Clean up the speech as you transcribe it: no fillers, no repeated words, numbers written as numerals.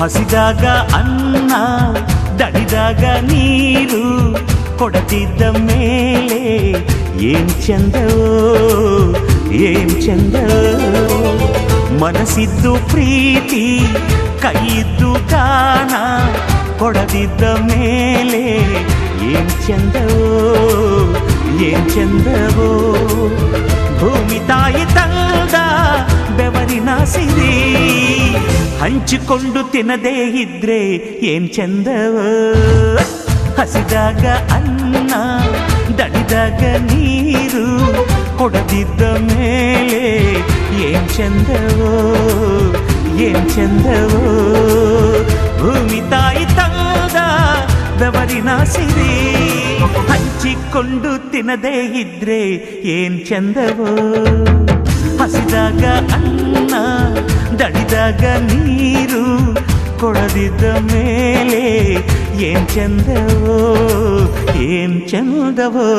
ಹಸಿದಾಗ ಅನ್ನ ದಣಿದಾಗ ನೀರು ಕೊಡದಿದ್ದ ಮೇಲೆ ಏನ್ ಚಂದವೋ ಏನ್ ಚಂದವೋ ಮನಸ್ಸಿದ್ದು ಪ್ರೀತಿ ಕೈಯಿದ್ದು ದಾನ ಕೊಡದಿದ್ದ ಮೇಲೆ ಏನ್ ಚಂದವೋ ಏನ್ ಚಂದವೋ ಭೂಮಿ ತಾಯಿ ತಂದ ಬೆವರಿನ ಸಿರಿ ಹಂಚಿಕೊಂಡು ತಿನ್ನದೇ ಇದ್ರೆ ಏನ್ ಚಂದವೋ ಹಸಿದಾಗ ಅನ್ನ ದಣಿದಾಗ ನೀರು ಕೊಡದಿದ್ದ ಮೇಲೆ ಏನ್ ಚಂದವೋ ಏನ್ ಚಂದವೋ ಭೂಮಿ ತಾಯಿ ತಂದ ಬೆವರಿನ ಸಿರಿ ಹಂಚಿಕೊಂಡು ತಿನ್ನದೇ ಇದ್ರೆ ಏನ್ ಚಂದವೋ ಹಸಿದಾಗ ಅನ್ನ ದಣಿದಾಗ ನೀರು ಕೊಡದಿದ್ದ ಮೇಲೆ ಏನ್ ಚಂದವೋ ಏನ್ ಚಂದವೋ